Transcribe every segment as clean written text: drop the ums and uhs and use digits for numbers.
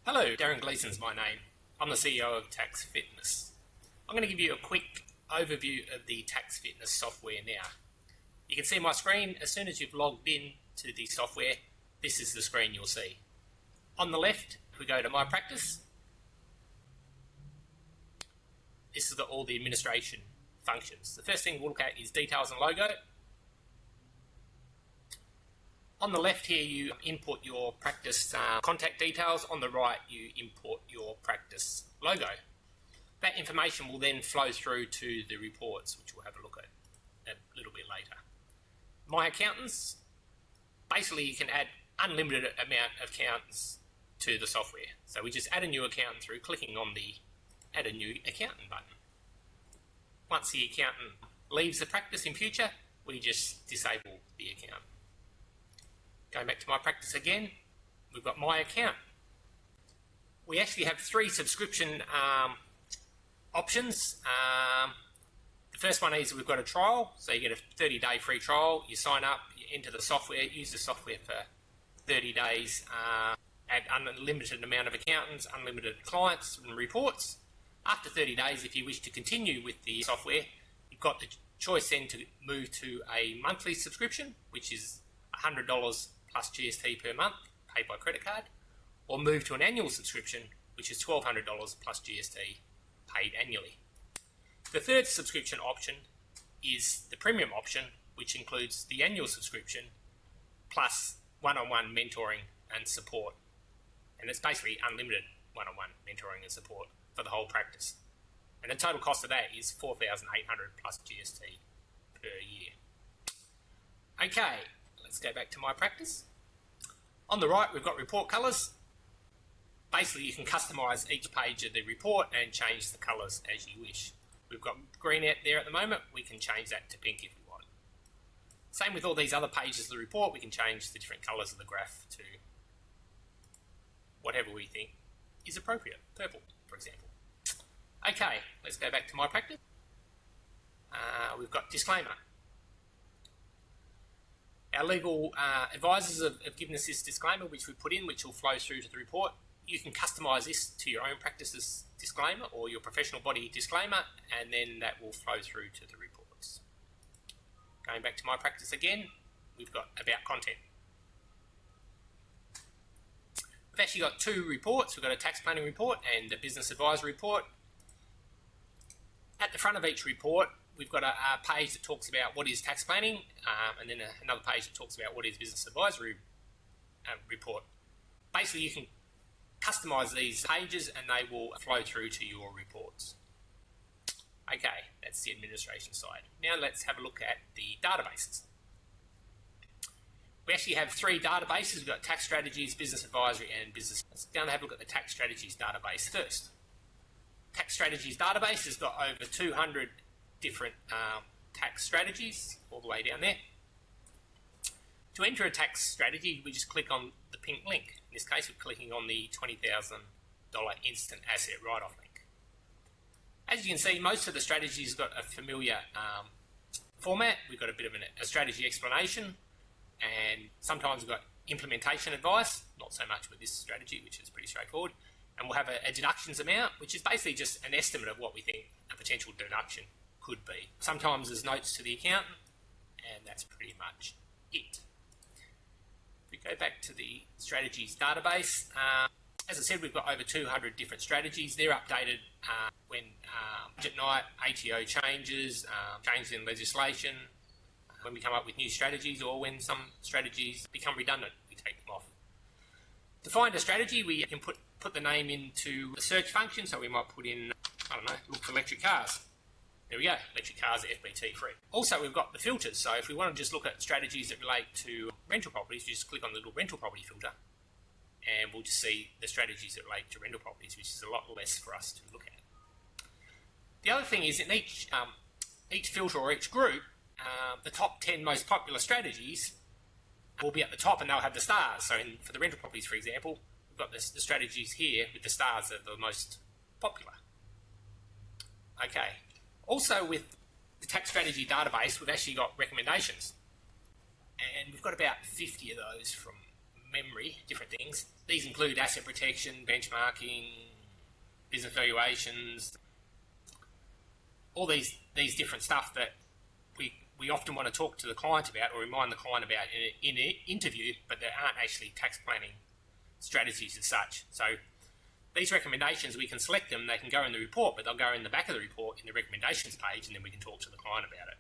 Hello, Darren Gleeson's my name. I'm the CEO of Tax Fitness. I'm going to give you a quick overview of the Tax Fitness software now. You can see my screen. As soon as you've logged in to the software, this is the screen you'll see. On the left, if we go to My Practice, this has got all the administration functions. The first thing we'll look at is Details and Logo. On the left here, you input your practice contact details. On the right, you import your practice logo. That information will then flow through to the reports, which we'll have a look at a little bit later. My Accountants, basically you can add unlimited amount of accountants to the software. So we just add a new accountant through clicking on the Add a New Accountant button. Once the accountant leaves the practice in future, we just disable the account. Going back to My Practice again, we've got My Account. We actually have 3 subscription options. The first one is we've got a trial, so you get a 30-day free trial. You sign up, you enter the software, use the software for 30 days, add unlimited amount of accountants, unlimited clients and reports. After 30 days, if you wish to continue with the software, you've got the choice then to move to a monthly subscription, which is $100 plus GST per month, paid by credit card, or move to an annual subscription, which is $1,200 plus GST, paid annually. The third subscription option is the premium option, which includes the annual subscription plus one-on-one mentoring and support. And it's basically unlimited one-on-one mentoring and support for the whole practice. And the total cost of that is $4,800 plus GST per year. Okay, let's go back to My Practice. On the right, we've got report colours. Basically, you can customise each page of the report and change the colours as you wish. We've got green out there at the moment. We can change that to pink if we want. Same with all these other pages of the report. We can change the different colours of the graph to whatever we think is appropriate. Purple, for example. Okay, let's go back to My Practice. We've got disclaimer. Our legal advisors have given us this disclaimer, which we put in, which will flow through to the report. You can customise this to your own practice's disclaimer or your professional body disclaimer, and then that will flow through to the reports. Going back to My Practice again, we've got About Content. We've actually got 2 reports. We've got a tax planning report and a business advisory report. At the front of each report, we've got a page that talks about what is tax planning, and then another page that talks about what is business advisory report. Basically, you can customise these pages and they will flow through to your reports. Okay, that's the administration side. Now let's have a look at the databases. We actually have 3 databases. We've got Tax Strategies, Business Advisory and Business. Let's go and have a look at the Tax Strategies database first. Tax Strategies database has got over 200 different tax strategies all the way down there. To enter a tax strategy, we just click on the pink link. In this case, we're clicking on the $20,000 instant asset write-off link. As you can see, most of the strategies have got a familiar format. We've got a bit of a strategy explanation, and sometimes we've got implementation advice, not so much with this strategy, which is pretty straightforward. And we'll have a deductions amount, which is basically just an estimate of what we think a potential deduction could be. Sometimes there's notes to the accountant, and that's pretty much it. If we go back to the strategies database, as I said, we've got over 200 different strategies. They're updated when budget night, ATO changes, changes in legislation, when we come up with new strategies, or when some strategies become redundant, we take them off. To find a strategy, we can put the name into the search function, so we might put in, I don't know, look for electric cars. There we go, electric cars are FBT free. Also, we've got the filters, so if we want to just look at strategies that relate to rental properties, we just click on the little rental property filter, and we'll just see the strategies that relate to rental properties, which is a lot less for us to look at. The other thing is in each filter or each group, the top 10 most popular strategies will be at the top and they'll have the stars. So for the rental properties, for example, we've got the strategies here with the stars that are the most popular. Okay. Also with the tax strategy database, we've actually got recommendations. And we've got about 50 of those from memory, different things. These include asset protection, benchmarking, business valuations, all these different stuff that we often want to talk to the client about or remind the client about in an interview, but there aren't actually tax planning strategies as such. So these recommendations, we can select them, they can go in the report, but they'll go in the back of the report in the recommendations page, and then we can talk to the client about it.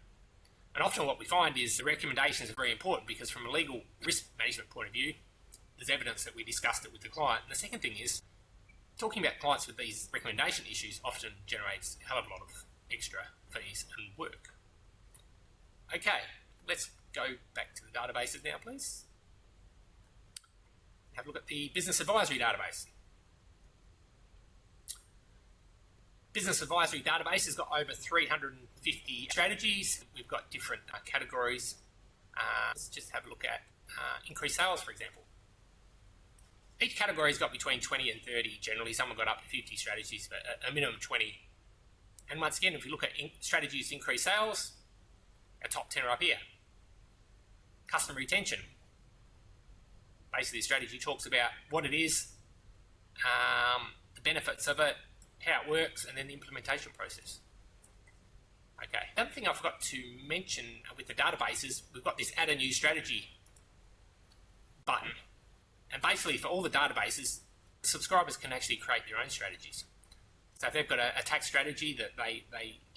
And often what we find is the recommendations are very important because from a legal risk management point of view, there's evidence that we discussed it with the client. And the second thing is, talking about clients with these recommendation issues often generates a hell of a lot of extra fees and work. Okay, let's go back to the databases now, please. Have a look at the business advisory database. Business advisory database has got over 350 strategies. We've got different categories. Let's just have a look at increased sales, for example. Each category's got between 20 and 30 generally. Some have got up to 50 strategies, but a minimum 20. And once again, if you look at strategies to increase sales, our top 10 are up here. Customer retention. Basically, the strategy talks about what it is, the benefits of it, how it works, and then the implementation process. Okay, the other thing I forgot to mention with the database is we've got this add a new strategy button. And basically for all the databases, subscribers can actually create their own strategies. So if they've got a tax strategy that they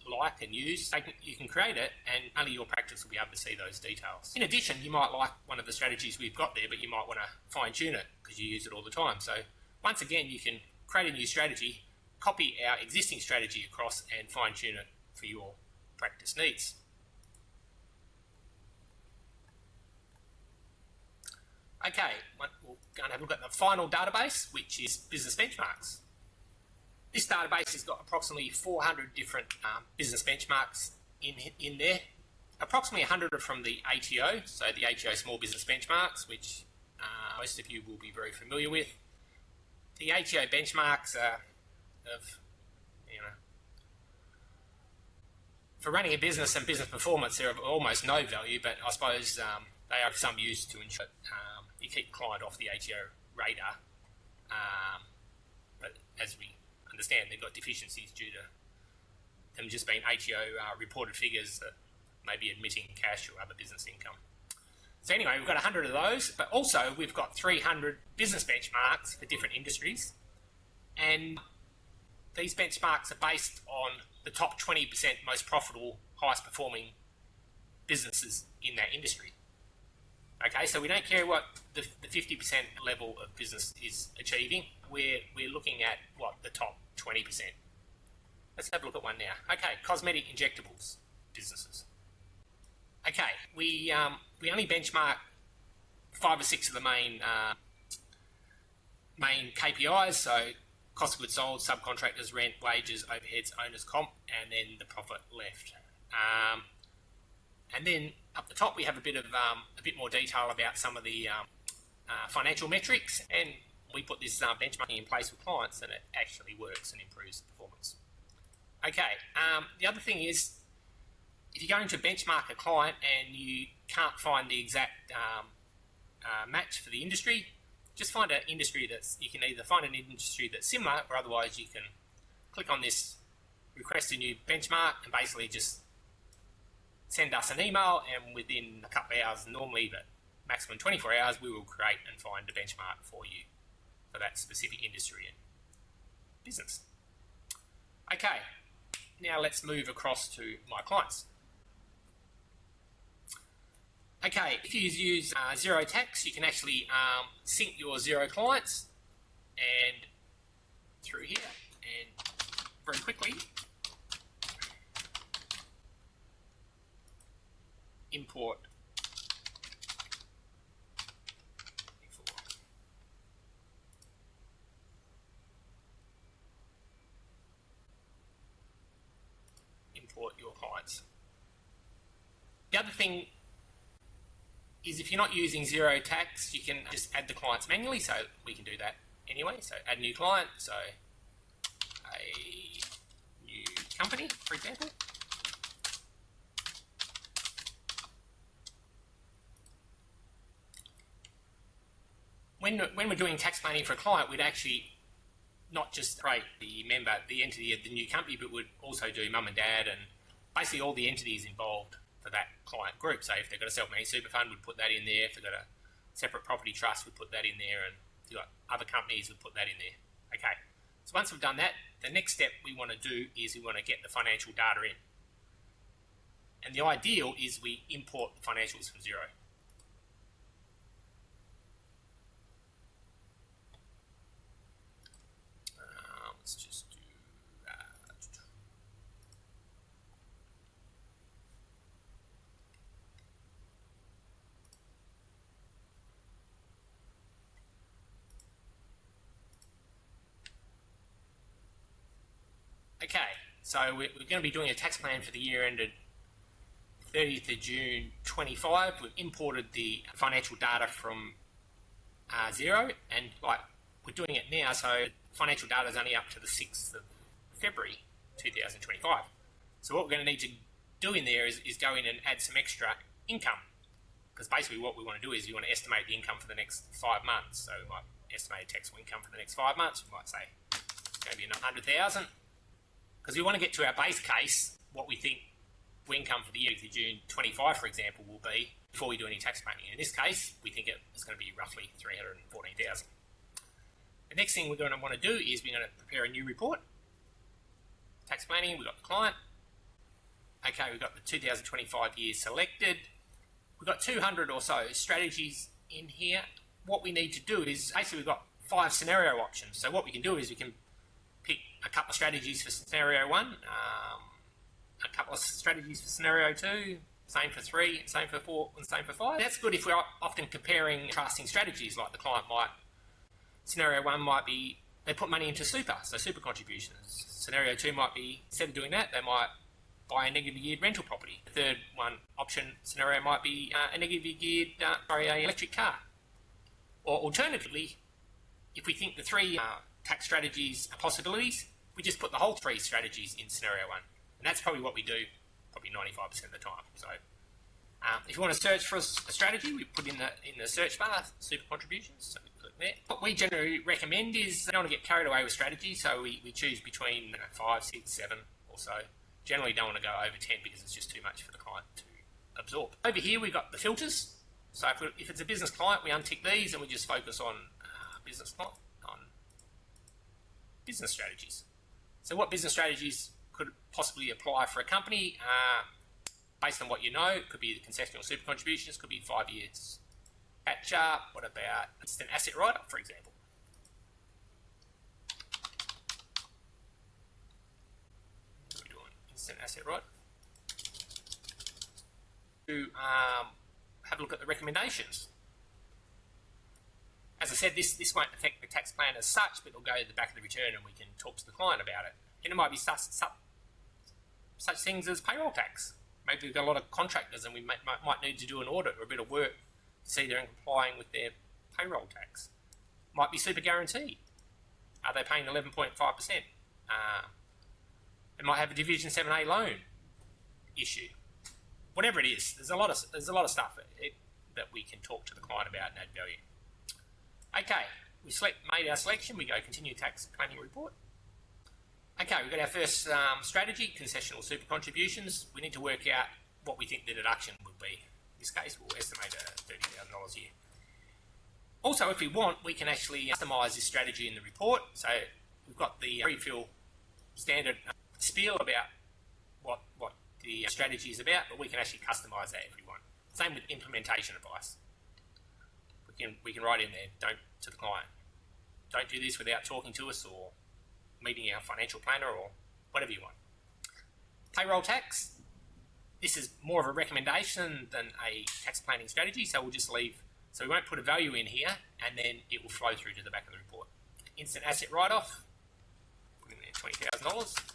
like and use, you can create it and only your practice will be able to see those details. In addition, you might like one of the strategies we've got there, but you might want to fine tune it because you use it all the time. So once again, you can create a new strategy, copy our existing strategy across and fine tune it for your practice needs. Okay, we'll go and have a look at the final database, which is business benchmarks. This database has got approximately 400 different business benchmarks in there. Approximately 100 are from the ATO, so the ATO Small Business Benchmarks, which most of you will be very familiar with. The ATO benchmarks are of, for running a business and business performance, they're of almost no value, but I suppose they are of some use to ensure you keep the client off the ATO radar. But as we understand, they've got deficiencies due to them just being ATO reported figures that may be admitting cash or other business income. So anyway, we've got 100 of those, but also we've got 300 business benchmarks for different industries. And these benchmarks are based on the top 20% most profitable, highest performing businesses in that industry. Okay, so we don't care what the 50% level of business is achieving. We're looking at what the top 20%. Let's have a look at one now. Okay, cosmetic injectables businesses. Okay, we only benchmark 5 or 6 of the main KPIs. So cost of goods sold, subcontractors, rent, wages, overheads, owners' comp, and then the profit left. And then up the top we have a bit more detail about some of the financial metrics, and we put this benchmarking in place with clients, and it actually works and improves performance. Okay, the other thing is, if you go into benchmark a client and you can't find the exact match for the industry, just find an industry you can either find an industry that's similar, or otherwise you can click on this request a new benchmark and basically just send us an email, and within a couple of hours, normally but maximum 24 hours, we will create and find a benchmark for you for that specific industry and business. Okay, now let's move across to my clients. Okay, if you use Xero Tax, you can actually sync your Xero clients and through here, and very quickly import your clients. The other thing is, if you're not using Xero Tax, you can just add the clients manually, so we can do that anyway. So add new client, so a new company, for example. when we're doing tax planning for a client, we'd actually not just create the member, the entity of the new company, but would also do mum and dad and basically all the entities involved for that client group. So if they've got a self-managed super fund, we'd put that in there. If they've got a separate property trust, we'd put that in there. And if you've got other companies, we'd put that in there. Okay. So once we've done that, the next step we want to do is we want to get the financial data in. And the ideal is we import the financials from Xero. Let's just do that. Okay, so we're going to be doing a tax plan for the year ended 30th of June 25. We've imported the financial data from Xero, and like we're doing it now, so financial data is only up to the 6th of February 2025. So what we're going to need to do in there is go in and add some extra income, because basically what we want to do is we want to estimate the income for the next 5 months. So we might estimate taxable income for the next 5 months. We might say maybe 100,000, because we want to get to our base case, what we think income for the year to June 25, for example, will be before we do any tax planning. In this case, we think it's going to be roughly 314,000. The next thing we're going to want to do is we're going to prepare a new report. Tax planning, we've got the client. Okay, we've got the 2025 year selected. We've got 200 or so strategies in here. What we need to do is, basically we've got 5 scenario options. So what we can do is we can pick a couple of strategies for scenario 1, a couple of strategies for scenario 2, same for 3, same for 4, and same for 5. That's good if we're often comparing contrasting strategies, like the client might, scenario 1 might be, they put money into super, so super contributions. Scenario 2 might be, instead of doing that, they might buy a negatively geared rental property. The third one option scenario might be a negatively geared, an electric car. Or alternatively, if we think the 3 tax strategies are possibilities, we just put the whole 3 strategies in scenario 1. And that's probably what we do, probably 95% of the time. So, if you want to search for a strategy, we put in the search bar super contributions. So we click there. What we generally recommend is they don't want to get carried away with strategy, so we choose between 5, 6, 7 or so. Generally, don't want to go over 10 because it's just too much for the client to absorb. Over here, we've got the filters. So if it's a business client, we untick these and we just focus on business strategies. So what business strategies could possibly apply for a company based on what you know? It could be the concessional super contributions, could be 5 years catch up. What about instant asset write-up, for example? What are we doing? Instant asset write-up. To have a look at the recommendations. As I said, this won't affect the tax plan as such, but it'll go to the back of the return and we can talk to the client about it. And it might be such things as payroll tax. Maybe we've got a lot of contractors and we might need to do an audit or a bit of work to see they're complying with their payroll tax. Might be super guarantee. Are they paying 11.5%? They might have a Division 7A loan issue. Whatever it is, there's a lot of stuff that we can talk to the client about and add value. Okay, we made our selection. We go continue tax planning report. Okay, we've got our first strategy, concessional super contributions. We need to work out what we think the deduction would be. In this case, we'll estimate $30,000 a year. Also, if we want, we can actually customise this strategy in the report. So we've got the pre-fill standard spiel about what the strategy is about, but we can actually customise that if we want. Same with implementation advice. We can write in there, to the client, don't do this without talking to us or meeting our financial planner or whatever you want. Payroll tax, this is more of a recommendation than a tax planning strategy, so we'll just leave, so we won't put a value in here and then it will flow through to the back of the report. Instant asset write-off, put in there $20,000.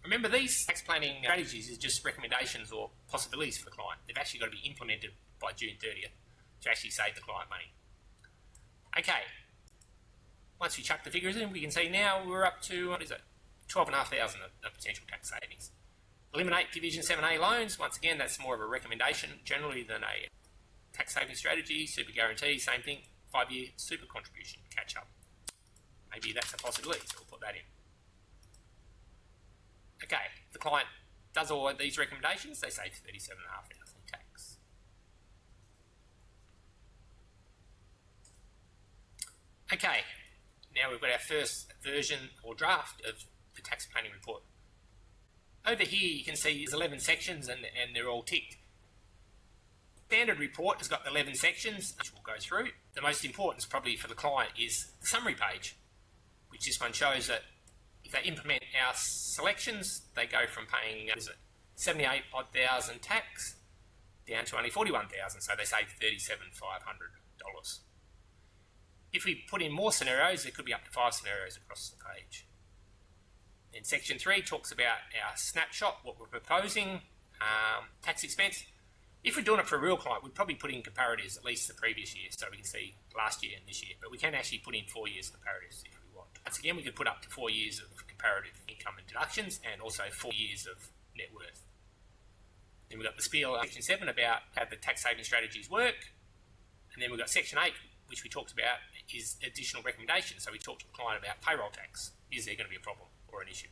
Remember, these tax planning strategies is just recommendations or possibilities for the client. They've actually got to be implemented by June 30th to actually save the client money. Okay, once we chuck the figures in, we can see now we're up to, what is it, 12,500 of potential tax savings. Eliminate Division 7A loans. Once again, that's more of a recommendation generally than a tax saving strategy. Super guarantee, same thing. 5-year super contribution catch up. Maybe that's a possibility, so we'll put that in. Okay, the client does all of these recommendations, they save $37,500 in tax. Okay, now we've got our first version or draft of the tax planning report. Over here you can see there's 11 sections and they're all ticked. Standard report has got 11 sections, which we'll go through. The most important probably for the client is the summary page, which this one shows that if they implement our selections, they go from paying 78,000 tax down to only 41,000, so they save $37,500. If we put in more scenarios, there could be up to 5 scenarios across the page. Then section 3 talks about our snapshot, what we're proposing, tax expense. If we're doing it for a real client, we'd probably put in comparatives, at least the previous year, so we can see last year and this year, but we can actually put in 4 years comparatives if we want. Once again, we could put up to 4 years of comparative income and deductions and also 4 years of net worth. Then we've got the spiel section 7 about how the tax saving strategies work, and then we've got section 8, which we talked about, is additional recommendations. So we talked to the client about payroll tax. Is there going to be a problem or an issue?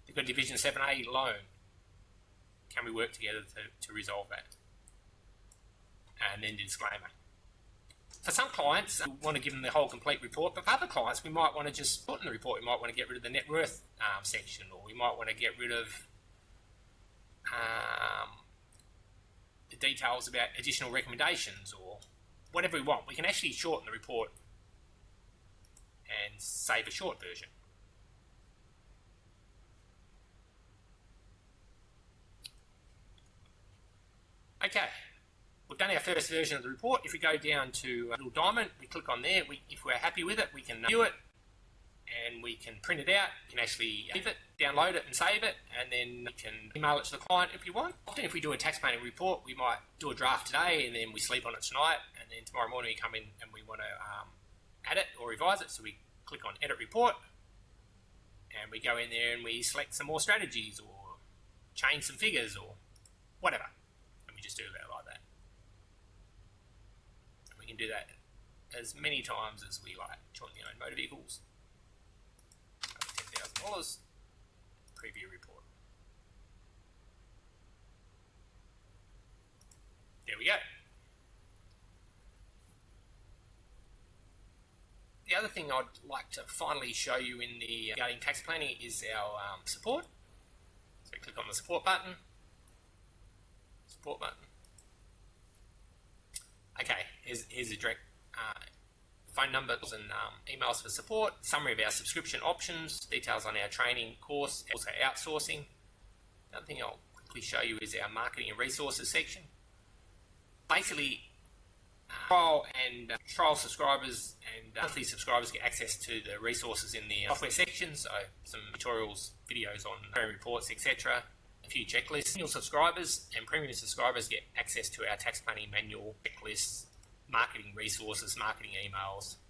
We've got Division 7A loan. Can we work together to resolve that? And then the disclaimer. For some clients, we want to give them the whole complete report, but for other clients, we might want to just put in the report. We might want to get rid of the net worth section, or we might want to get rid of the details about additional recommendations, or whatever we want. We can actually shorten the report and save a short version. Okay, we've done our first version of the report. If we go down to a little diamond, we click on there. If we're happy with it, we can view it and we can print it out. We can actually save it, download it and save it, and then we can email it to the client if you want. Often if we do a tax planning report, we might do a draft today and then we sleep on it tonight, and then tomorrow morning we come in and we want to add it or revise it. So we click on edit report and we go in there and we select some more strategies or change some figures or whatever. Just do that like that. And we can do that as many times as we like. Jointly owned motor vehicles, $10,000, preview report. There we go. The other thing I'd like to finally show you in the regarding tax planning is our support. So click on the support button. Support button. Okay, here's the direct phone numbers and emails for support, summary of our subscription options, details on our training course, also outsourcing. Another thing I'll quickly show you is our marketing and resources section. Basically, trial subscribers and monthly subscribers get access to the resources in the software section, so some tutorials, videos on reports, etc. A few checklists. Annual subscribers and premium subscribers get access to our tax planning manual, checklists, marketing resources, marketing emails,